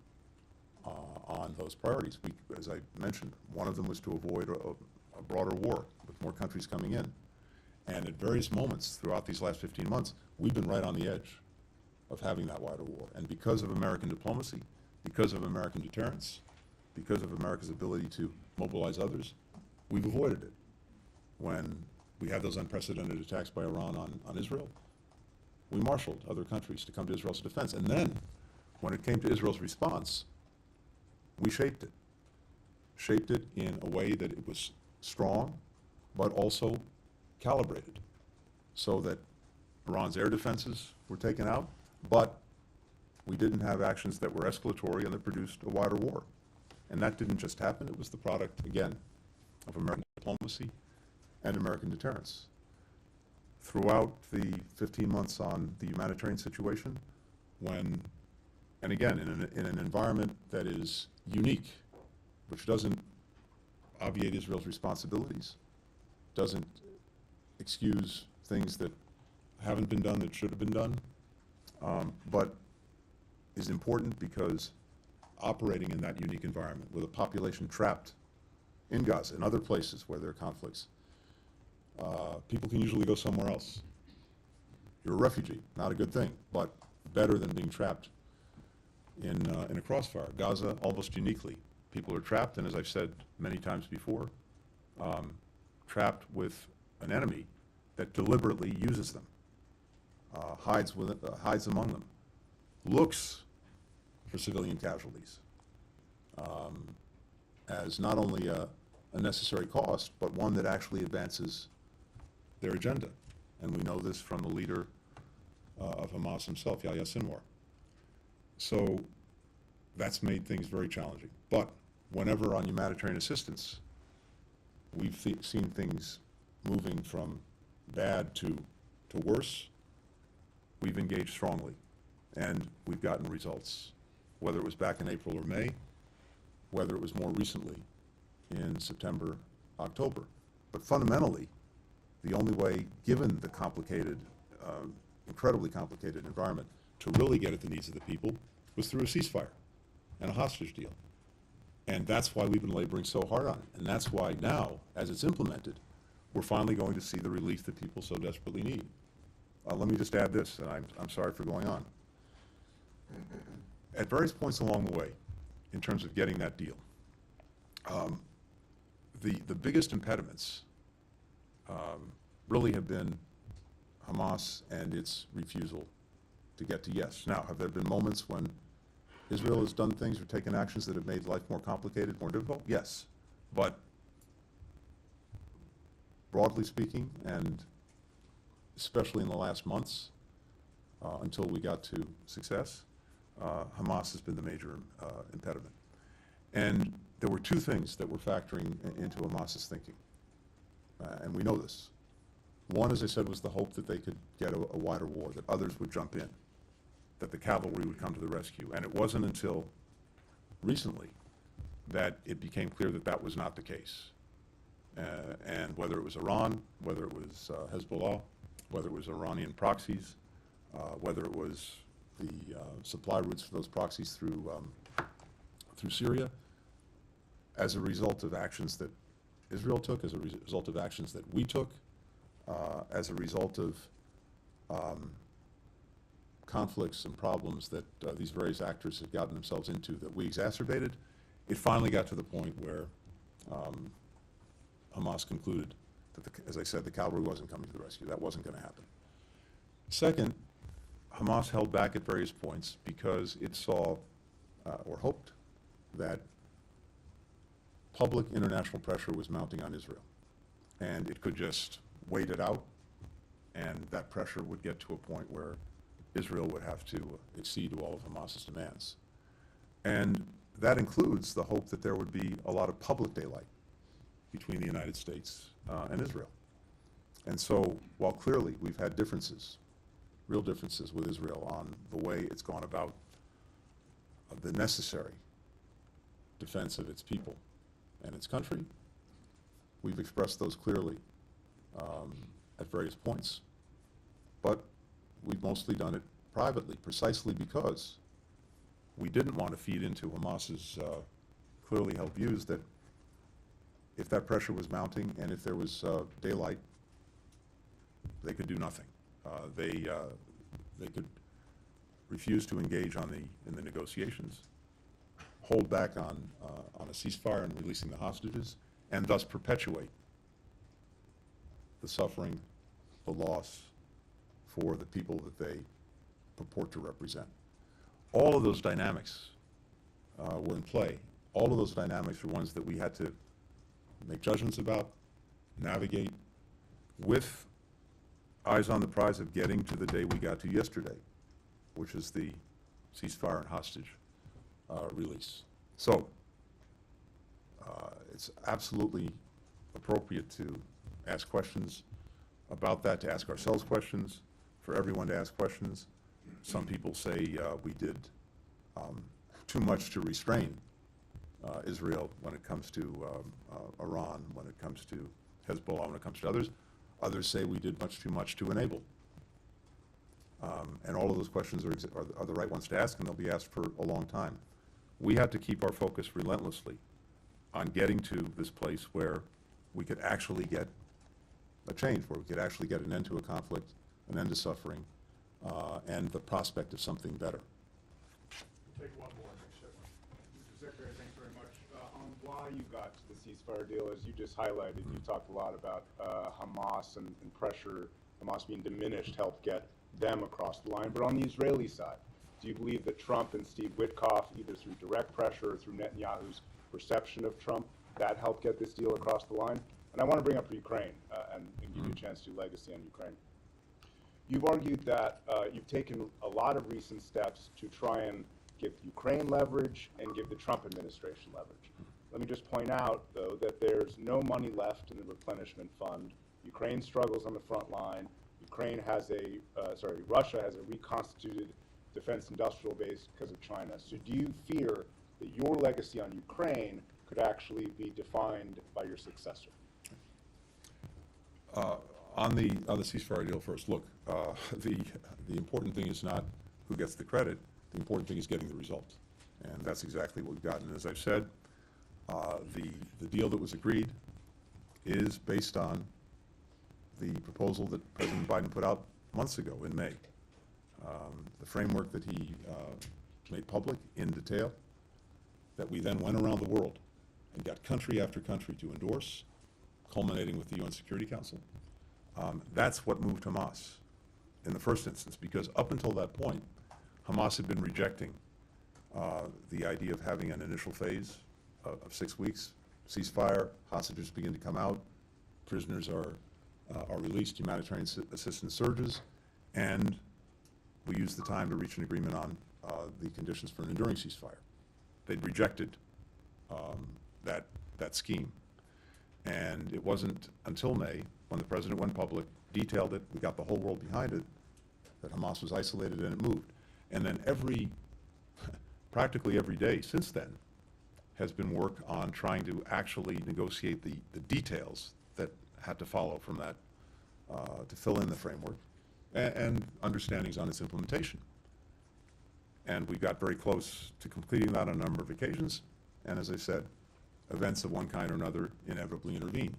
S1: on those priorities. As I mentioned, one of them was to avoid a broader war with more countries coming in. And at various moments throughout these last 15 months, we've been right on the edge of having that wider war. And because of American diplomacy, because of American deterrence, because of America's ability to mobilize others, we've avoided it. When we had those unprecedented attacks by Iran on Israel, we marshaled other countries to come to Israel's defense. And then, when it came to Israel's response, we shaped it in a way that it was strong, but also calibrated, so that Iran's air defenses were taken out, but we didn't have actions that were escalatory and that produced a wider war. And that didn't just happen, it was the product, again, of American diplomacy and American deterrence. Throughout the 15 months on the humanitarian situation, when, and again, in an environment that is unique, which doesn't obviate Israel's responsibilities, doesn't excuse things that haven't been done that should have been done, but is important because operating in that unique environment with a population trapped in Gaza and other places where there are conflicts, people can usually go somewhere else. You're a refugee, not a good thing, but better than being trapped in a crossfire. Gaza, almost uniquely, people are trapped, and as I've said many times before, trapped with an enemy that deliberately uses them, hides among them, looks for civilian casualties as not only a necessary cost, but one that actually advances their agenda. And we know this from the leader of Hamas himself, Yahya Sinwar. So that's made things very challenging. But whenever on humanitarian assistance, we've seen things moving from bad to worse, we've engaged strongly, and we've gotten results, whether it was back in April or May, whether it was more recently in September, October. But fundamentally, the only way, given the complicated, incredibly complicated environment, to really get at the needs of the people was through a ceasefire and a hostage deal. And that's why we've been laboring so hard on it. And that's why now, as it's implemented, we're finally going to see the relief that people so desperately need. Let me just add this, and I'm sorry for going on. At various points along the way, in terms of getting that deal, the biggest impediments really have been Hamas and its refusal to get to yes. Now, have there been moments when Israel has done things or taken actions that have made life more complicated, more difficult? Yes. But broadly speaking, and especially in the last months, until we got to success, Hamas has been the major impediment. And there were two things that were factoring into Hamas's thinking, and we know this. One, as I said, was the hope that they could get a wider war, that others would jump in, that the cavalry would come to the rescue. And it wasn't until recently that it became clear that that was not the case. And whether it was Iran, whether it was Hezbollah, whether it was Iranian proxies, whether it was supply routes for those proxies through Syria, as a result of actions that Israel took, as a result of actions that we took, as a result of conflicts and problems that these various actors had gotten themselves into that we exacerbated, it finally got to the point where Hamas concluded that, as I said, the cavalry wasn't coming to the rescue. That wasn't going to happen. Second, Hamas held back at various points because it saw or hoped that public international pressure was mounting on Israel, and it could just wait it out, and that pressure would get to a point where Israel would have to accede to all of Hamas's demands. And that includes the hope that there would be a lot of public daylight between the United States and Israel. And so, while clearly we've had differences, real differences with Israel on the way it's gone about the necessary defense of its people and its country, we've expressed those clearly at various points. But we've mostly done it privately, precisely because we didn't want to feed into Hamas's clearly held views that if that pressure was mounting and if there was daylight, they could do nothing. They could refuse to engage in the negotiations, hold back on a ceasefire and releasing the hostages, and thus perpetuate the suffering, the loss for the people that they purport to represent. All of those dynamics were in play. All of those dynamics were ones that we had to make judgments about, navigate, with eyes on the prize of getting to the day we got to yesterday, which is the ceasefire and hostage release. So it's absolutely appropriate to ask questions about that, to ask ourselves questions, for everyone to ask questions. Some people say we did too much to restrain Israel when it comes to Iran, when it comes to Hezbollah, when it comes to others. Others say we did much too much to enable. And all of those questions are the right ones to ask, and they'll be asked for a long time. We have to keep our focus relentlessly on getting to this place where we could actually get a change, where we could actually get an end to a conflict, an end to suffering, and the prospect of something better.
S6: We'll take one more. Mr. Secretary, thanks very much. On why you got to the ceasefire deal, as you just highlighted, you talked a lot about Hamas and pressure, Hamas being diminished, helped get them across the line. But on the Israeli side, do you believe that Trump and Steve Witkoff, either through direct pressure or through Netanyahu's perception of Trump, that helped get this deal across the line? And I want to bring up Ukraine and give you a chance to do legacy on Ukraine. You've argued that you've taken a lot of recent steps to try and give Ukraine leverage and give the Trump administration leverage. Let me just point out, though, that there's no money left in the replenishment fund. Ukraine struggles on the front line. Russia has a reconstituted defense industrial base because of China. So do you fear that your legacy on Ukraine could actually be defined by your successor?
S1: On the ceasefire deal first, look, the important thing is not who gets the credit. The important thing is getting the result, and that's exactly what we've gotten. As I've said, the deal that was agreed is based on the proposal that President Biden put out months ago in May. The framework that he made public in detail, that we then went around the world and got country after country to endorse, culminating with the UN Security Council. That's what moved Hamas in the first instance, because up until that point, Hamas had been rejecting the idea of having an initial phase of 6 weeks, ceasefire, hostages begin to come out, prisoners are released, humanitarian assistance surges, and we use the time to reach an agreement on the conditions for an enduring ceasefire. They'd rejected that scheme. And it wasn't until May, when the president went public, detailed it, we got the whole world behind it, that Hamas was isolated and it moved. And then practically every day since then, has been work on trying to actually negotiate the details that had to follow from that to fill in the framework, and understandings on its implementation. And we got very close to completing that on a number of occasions. And as I said, events of one kind or another inevitably intervene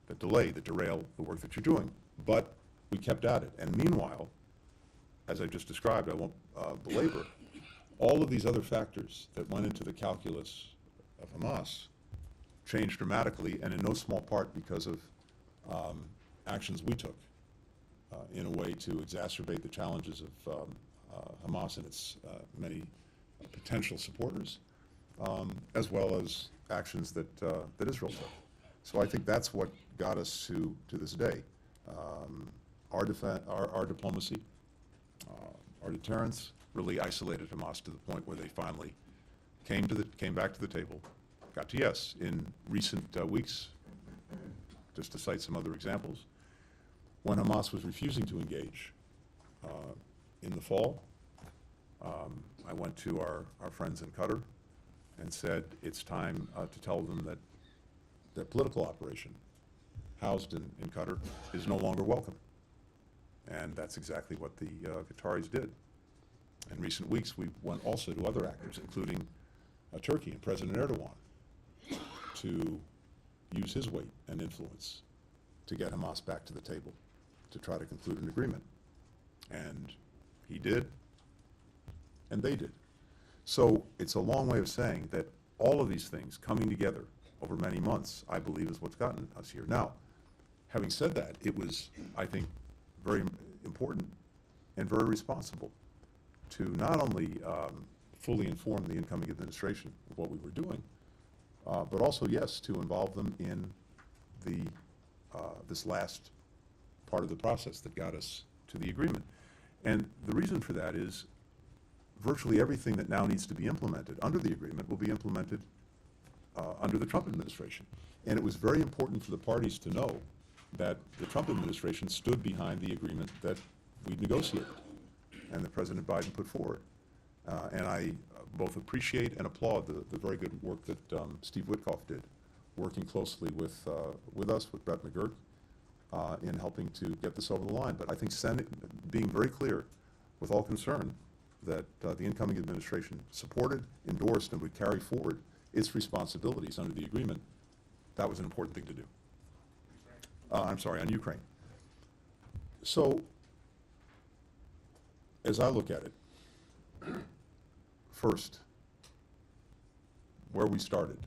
S1: that delay, that derail the work that you're doing. But we kept at it. And meanwhile, as I just described, I won't belabor, all of these other factors that went into the calculus of Hamas changed dramatically, and in no small part because of actions we took in a way to exacerbate the challenges of Hamas and its many potential supporters, as well as actions that Israel took. So I think that's what got us to this day. Our diplomacy, our deterrence really isolated Hamas to the point where they finally came back to the table, got to yes. In recent weeks, just to cite some other examples, when Hamas was refusing to engage in the fall, I went to our friends in Qatar and said it's time to tell them that their political operation housed in Qatar is no longer welcome. And that's exactly what the Qataris did. In recent weeks, we went also to other actors, including Turkey and President Erdogan, to use his weight and influence to get Hamas back to the table, to try to conclude an agreement. And he did, and they did. So it's a long way of saying that all of these things coming together over many months, I believe, is what's gotten us here. Now, having said that, it was, I think, very important and very responsible to not only fully inform the incoming administration of what we were doing, but also, yes, to involve them in this last part of the process that got us to the agreement. And the reason for that is virtually everything that now needs to be implemented under the agreement will be implemented under the Trump administration. And it was very important for the parties to know that the Trump administration stood behind the agreement that we negotiated and that President Biden put forward. And I both appreciate and applaud the very good work that Steve Witkoff did, working closely with us, with Brett McGurk, in helping to get this over the line. But I think being very clear with all concerned that the incoming administration supported, endorsed, and would carry forward its responsibilities under the agreement, that was an important thing to do. I'm sorry, on Ukraine. So, as I look at it, first, where we started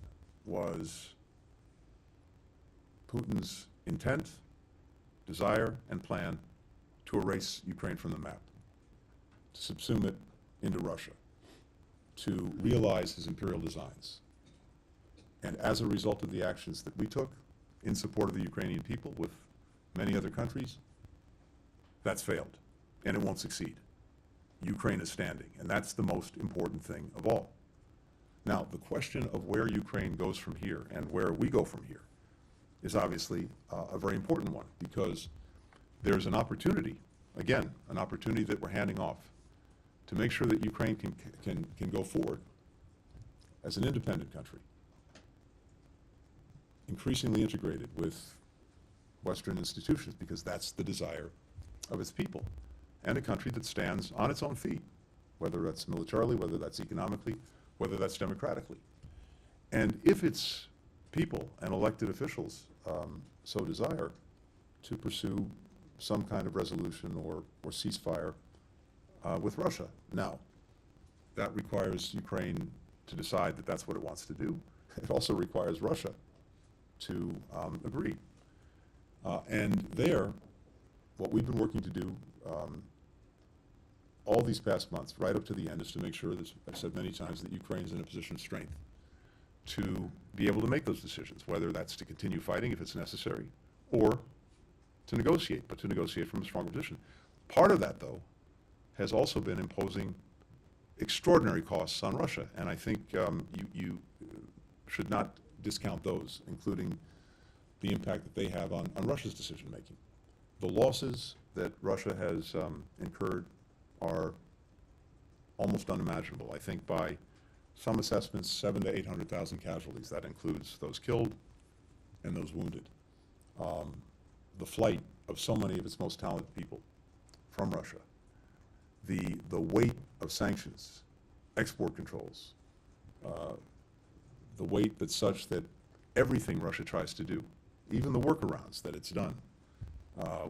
S1: was Putin's intent, desire, and plan to erase Ukraine from the map, to subsume it into Russia, to realize his imperial designs. And as a result of the actions that we took in support of the Ukrainian people with many other countries, that's failed, and it won't succeed. Ukraine is standing, and that's the most important thing of all. Now, the question of where Ukraine goes from here and where we go from here is obviously a very important one, because there's an opportunity, again, an opportunity that we're handing off to make sure that Ukraine can go forward as an independent country, increasingly integrated with Western institutions, because that's the desire of its people, and a country that stands on its own feet, whether that's militarily, whether that's economically, whether that's democratically. And if its people and elected officials so desire to pursue some kind of resolution or ceasefire with Russia. Now, that requires Ukraine to decide that that's what it wants to do. It also requires Russia to agree. And there, what we've been working to do all these past months, right up to the end, is to make sure, as I've said many times, that Ukraine is in a position of strength to be able to make those decisions, whether that's to continue fighting if it's necessary, or to negotiate, but to negotiate from a stronger position. Part of that, though, has also been imposing extraordinary costs on Russia, and I think you should not discount those, including the impact that they have on Russia's decision-making. The losses that Russia has incurred are almost unimaginable. I think by some assessments, 700,000 to 800,000 casualties. That includes those killed and those wounded. The flight of so many of its most talented people from Russia. The weight of sanctions export controls, the weight that's such that everything Russia tries to do, even the workarounds that it's done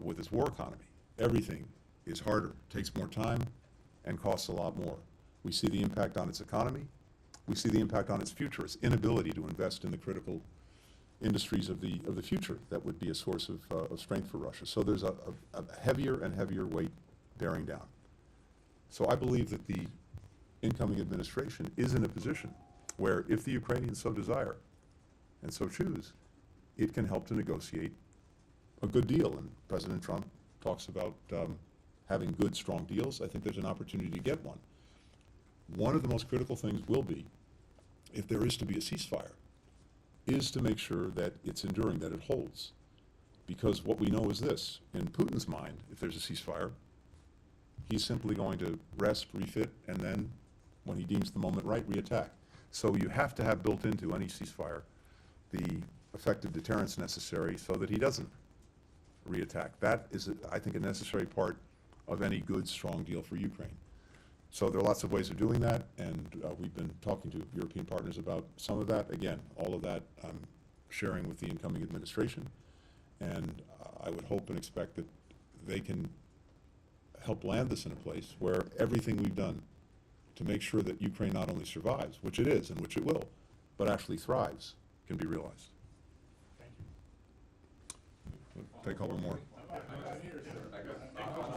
S1: with its war economy, everything is harder, takes more time, and costs a lot more. We see the impact on its economy. We see the impact on its future, its inability to invest in the critical industries of the future that would be a source of strength for Russia. So there's a heavier and heavier weight bearing down. So I believe that the incoming administration is in a position where, if the Ukrainians so desire and so choose, it can help to negotiate a good deal. And President Trump talks about having good, strong deals. I think there's an opportunity to get one. One of the most critical things will be, if there is to be a ceasefire, is to make sure that it's enduring, that it holds. Because what we know is this: in Putin's mind, if there's a ceasefire, he's simply going to rest, refit, and then, when he deems the moment right, reattack. So you have to have built into any ceasefire the effective deterrence necessary so that he doesn't reattack. That is, I think, a necessary part of any good, strong deal for Ukraine. So there are lots of ways of doing that, and we've been talking to European partners about some of that. Again, all of that I'm sharing with the incoming administration, and I would hope and expect that they can help land this in a place where everything we've done to make sure that Ukraine not only survives, which it is and which it will, but actually thrives, can be realized.
S2: Thank you.
S1: Take a couple more.
S10: On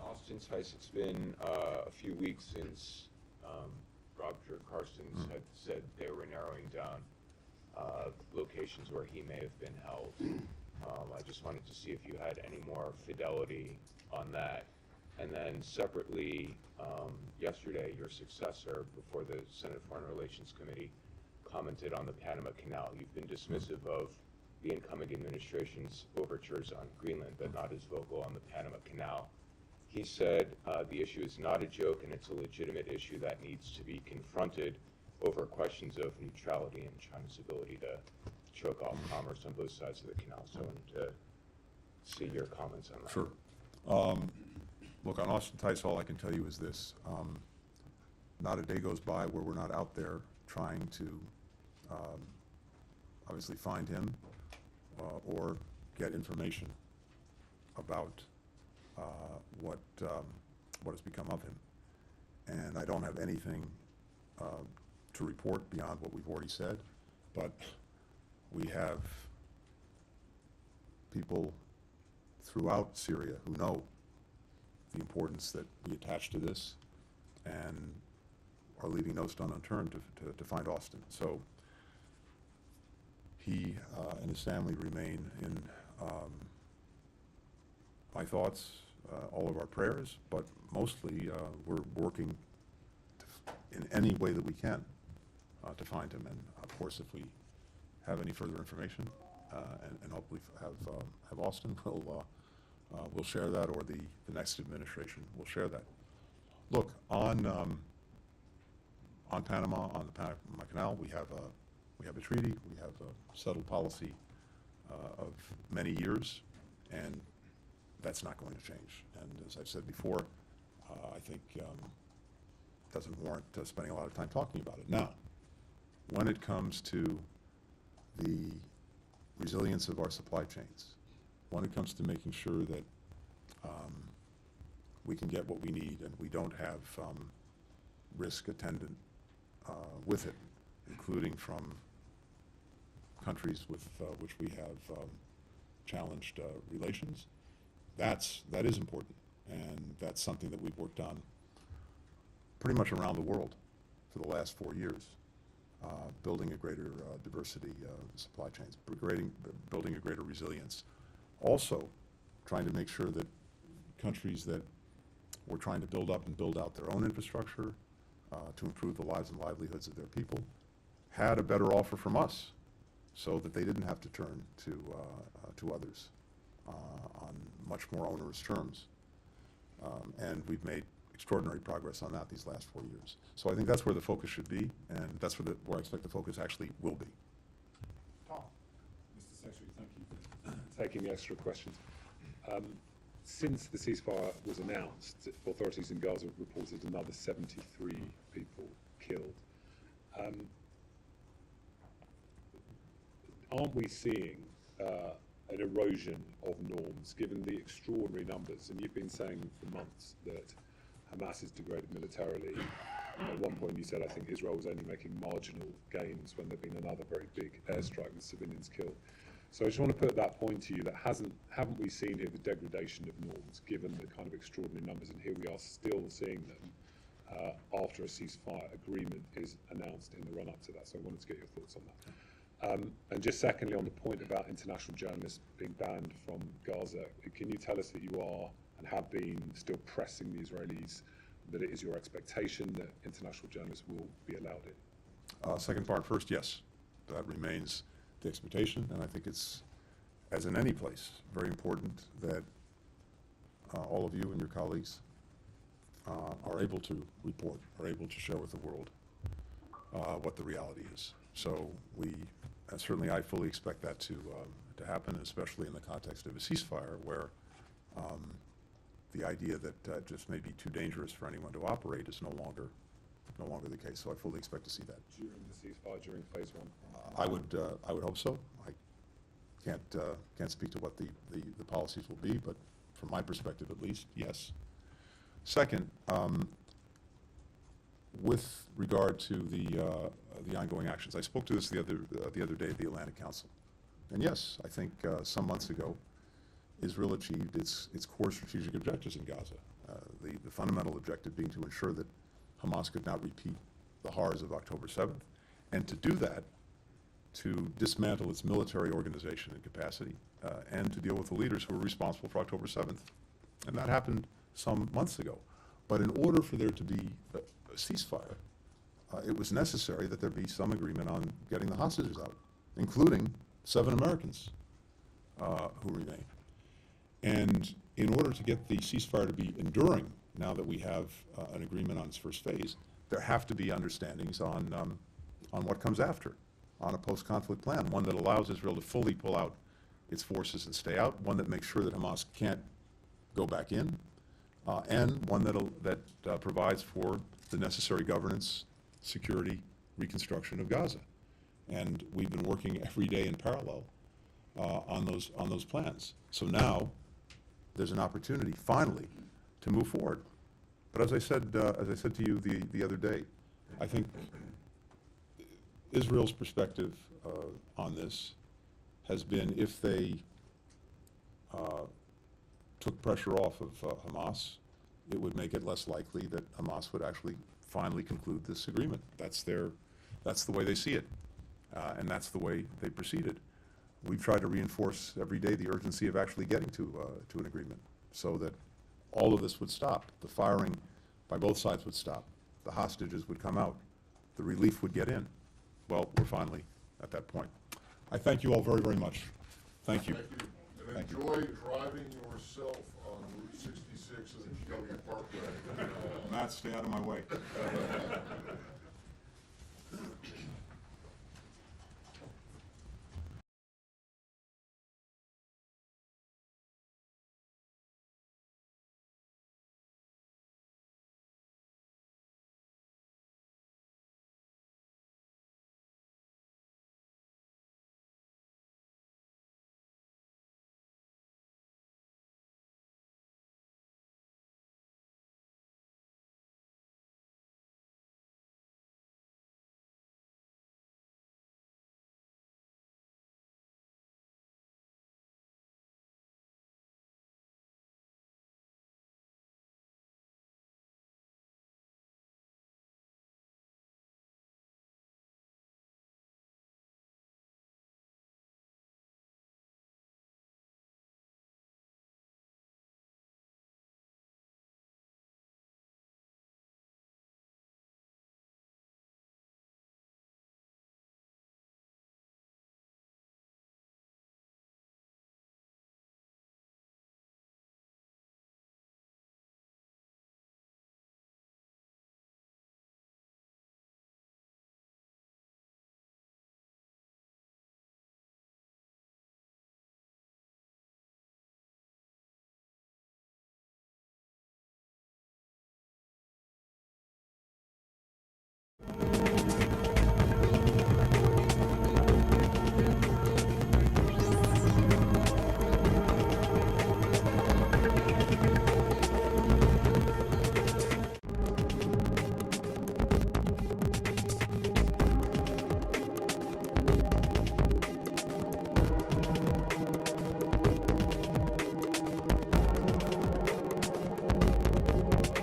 S10: Austin Tice, it's been a few weeks since Roger Carstens had said they were narrowing down locations where he may have been held. I just wanted to see if you had any more fidelity on that. And then separately, yesterday, your successor before the Senate Foreign Relations Committee commented on the Panama Canal. You've been dismissive of the incoming administration's overtures on Greenland, but not as vocal on the Panama Canal. He said the issue is not a joke and it's a legitimate issue that needs to be confronted over questions of neutrality and China's ability to choke off commerce on both sides of the canal. So I wanted to see your comments on that.
S1: Sure. Look, on Austin Tice, all I can tell you is this. Not a day goes by where we're not out there trying to obviously find him or get information about what has become of him. And I don't have anything to report beyond what we've already said, but we have people throughout Syria who know the importance that we attach to this and are leaving no stone unturned to find Austin. So he and his family remain in my thoughts, all of our prayers, but mostly we're working in any way that we can to find him. And of course, if we have any further information and hopefully have Austin, we'll share that, or the next administration will share that. Look, on Panama, on the Panama Canal, we have a treaty, we have a settled policy of many years, and that's not going to change. And as I've said before, I think it doesn't warrant spending a lot of time talking about it. Now, when it comes to the resilience of our supply chains, when it comes to making sure that we can get what we need and we don't have risk attendant with it, including from countries with which we have challenged relations, that is important, and that's something that we've worked on pretty much around the world for the last 4 years, building a greater diversity of supply chains, building a greater resilience. Also, trying to make sure that countries that were trying to build up and build out their own infrastructure to improve the lives and livelihoods of their people had a better offer from us, so that they didn't have to turn to others on much more onerous terms. And we've made extraordinary progress on that these last 4 years. So I think that's where the focus should be, and that's where I expect the focus actually will be.
S2: Tom.
S6: Mr. Secretary, thank you for taking the extra questions. since the ceasefire was announced, authorities in Gaza reported another 73 people killed. Aren't we seeing an erosion of norms, given the extraordinary numbers? And you've been saying for months that Hamas is degraded militarily. At one point you said, I think Israel was only making marginal gains when there'd been another very big airstrike with civilians killed. So I just want to put that point to you, that haven't we seen here the degradation of norms, given the kind of extraordinary numbers, and here we are still seeing them after a ceasefire agreement is announced in the run-up to that. So I wanted to get your thoughts on that. And just secondly, on the point about international journalists being banned from Gaza, can you tell us that you are and have been still pressing the Israelis, that it is your expectation that international journalists will be allowed in?
S1: Second part first, yes, that remains the expectation, and I think it's, as in any place, very important that all of you and your colleagues are able to report, are able to share with the world what the reality is. So certainly I fully expect that to happen, especially in the context of a ceasefire, where the idea that it just may be too dangerous for anyone to operate is no longer the case. So I fully expect to see that.
S6: During the ceasefire, during phase one?
S1: I would hope so. I can't speak to what the policies will be, but from my perspective at least, yes. Second, with regard to the ongoing actions, I spoke to this the other day at the Atlantic Council, and yes, I think some months ago, Israel achieved its core strategic objectives in Gaza. The fundamental objective being to ensure that Hamas could not repeat the horrors of October 7th, and to do that, to dismantle its military organization and capacity, and to deal with the leaders who were responsible for October 7th. And that happened some months ago. But in order for there to be a ceasefire, it was necessary that there be some agreement on getting the hostages out, including 7 Americans who remain. And in order to get the ceasefire to be enduring, now that we have an agreement on its first phase, there have to be understandings on what comes after, on a post-conflict plan, one that allows Israel to fully pull out its forces and stay out, one that makes sure that Hamas can't go back in, and one that provides for the necessary governance, security, reconstruction of Gaza. And we've been working every day in parallel on those plans. So now there's an opportunity, finally, to move forward. But as I said to you the other day, I think Israel's perspective on this has been, if they took pressure off of Hamas, it would make it less likely that Hamas would actually finally conclude this agreement. That's the way they see it, and that's the way they proceeded. We've tried to reinforce every day the urgency of actually getting to an agreement, so that all of this would stop. The firing by both sides would stop. The hostages would come out. The relief would get in. Well, we're finally at that point. I thank you all very, very much. Thank you.
S5: Thank you. And enjoy driving yourself on Route 66 and the Kyiv Parkway.
S1: Matt, stay out of my way.